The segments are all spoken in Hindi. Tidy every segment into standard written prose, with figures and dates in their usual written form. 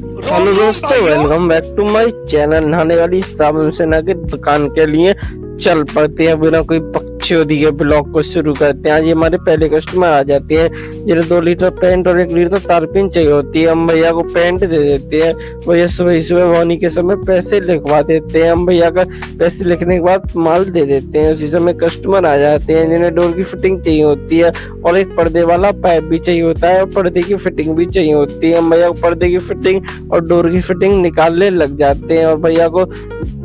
हेलो दोस्तों, welcome back to my channel. नहाने वाली साबुन सेना की दुकान के लिए चल पड़ते हैं, बिना कोई बकचोदी के ब्लॉग को शुरू करते हैं। आज ये हमारे पहले कस्टमर आ जाते हैं, जिन्हें 2 लीटर पेंट और 1 लीटर तारपीन चाहिए होती है। हम भैया को पेंट दे देते हैं, भैया सुबह सुबह वानी के समय पैसे लिखवा देते हैं। हम भैया का पैसे लिखने के बाद माल दे देते हैं। उसी समय कस्टमर आ जाते हैं, जिन्हें डोर की फिटिंग चाहिए होती है और एक पर्दे वाला पाइप भी चाहिए होता है और पर्दे की फिटिंग भी चाहिए होती है। हम भैया को पर्दे की फिटिंग और डोर की फिटिंग निकालने लग जाते हैं और भैया को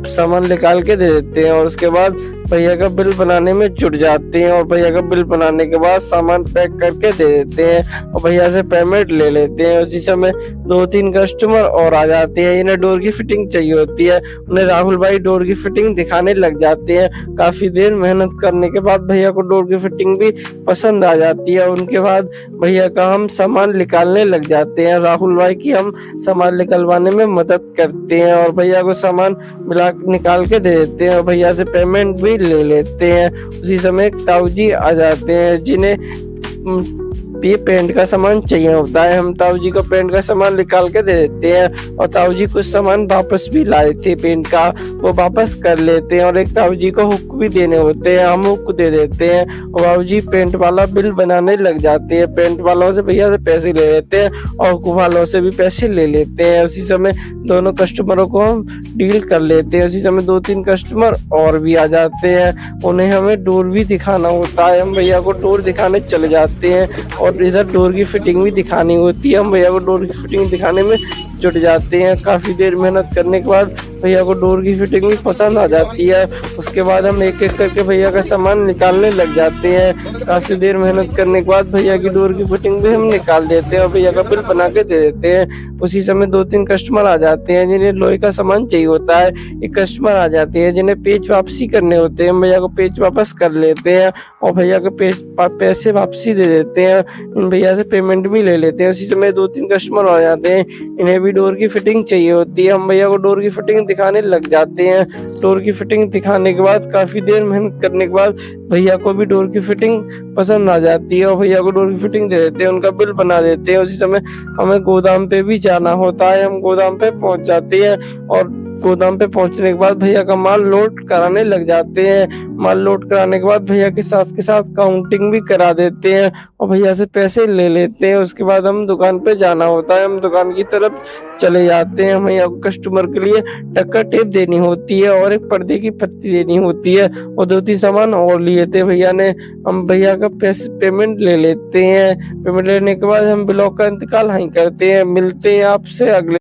सामान निकाल के दे देते हैं और उसके बाद भैया का बिल बनाने में जुट जाते हैं और भैया का बिल बनाने के बाद सामान पैक करके दे देते हैं और भैया से पेमेंट ले लेते हैं। उसी समय 2-3 कस्टमर और आ जाते हैं, इन्हें डोर की फिटिंग चाहिए होती है। उन्हें राहुल भाई डोर की फिटिंग दिखाने लग जाते हैं। काफी देर मेहनत करने के बाद भैया को डोर की फिटिंग भी पसंद आ जाती है। उनके बाद भैया का हम सामान निकालने लग जाते हैं। राहुल भाई की हम सामान निकलवाने में मदद करते हैं और भैया को सामान मिला निकाल के दे देते हैं और भैया से पेमेंट भी ले लेते हैं। उसी समय एक ताऊ जी आ जाते हैं, जिन्हें ये पेंट का सामान चाहिए होता है। हम ताऊ जी को पेंट का सामान निकाल के दे देते हैं और ताऊ जी कुछ सामान वापस भी लाए थे पेंट का, वो वापस कर लेते हैं और एक ताऊ जी को हुक भी देने होते हैं, हम हुक दे देते हैं और ताऊ जी पेंट वाला बिल बनाने लग जाते हैं। पेंट वालों से भैया से पैसे ले लेते हैं और हुक वालों से भी पैसे ले लेते हैं। उसी समय दोनों कस्टमरों को हम डील कर लेते हैं। उसी समय 2-3 कस्टमर और भी आ जाते हैं, उन्हें हमें डोर भी दिखाना होता है। हम भैया को डोर दिखाने चले जाते हैं और इधर डोर की फिटिंग भी दिखानी होती है। हम भैया को डोर की फिटिंग दिखाने में जुट जाते हैं। काफी देर मेहनत करने के बाद भैया को डोर की फिटिंग भी पसंद आ जाती है। उसके बाद हम एक एक करके भैया का सामान निकालने लग जाते हैं। काफी देर मेहनत करने के बाद भैया की डोर की फिटिंग भी हम निकाल देते हैं और भैया का बिल बना के दे देते हैं। उसी समय 2-3 कस्टमर आ जाते हैं, जिन्हें लोहे का सामान चाहिए होता है। एक कस्टमर आ जाते हैं, जिन्हें पेच वापसी करने होते हैं। हम भैया को पेच वापस कर लेते हैं और भैया के पैसे वापसी दे देते हैं। इन भैया से पेमेंट भी ले लेते हैं। उसी समय 2-3 कस्टमर आ जाते हैं, इन्हें भी डोर की फिटिंग चाहिए होती है। हम भैया को डोर की फिटिंग दिखाने लग जाते हैं। डोर की फिटिंग दिखाने के बाद काफी देर मेहनत करने के बाद भैया को भी डोर की फिटिंग पसंद आ जाती है और भैया को डोर की फिटिंग दे देते हैं, उनका बिल बना देते हैं। उसी समय हमें गोदाम पे भी जाना होता है। हम गोदाम पे पहुंच जाते हैं और गोदाम पे पहुंचने के बाद भैया का माल लोड कराने लग जाते हैं। माल लोड कराने के बाद भैया के साथ काउंटिंग भी करा देते हैं और भैया से पैसे ले लेते हैं। उसके बाद हम दुकान पे जाना होता है, हम दुकान की तरफ चले जाते हैं। भैया को कस्टमर के लिए टक्कर टेप देनी होती है और एक पर्दे की पट्टी देनी होती है और 2-3 सामान और लिए थे भैया ने। हम भैया का पेमेंट ले लेते हैं। पेमेंट लेने के बाद हम ब्लॉक का इंतकाल वहीं करते हैं। मिलते हैं आपसे अगले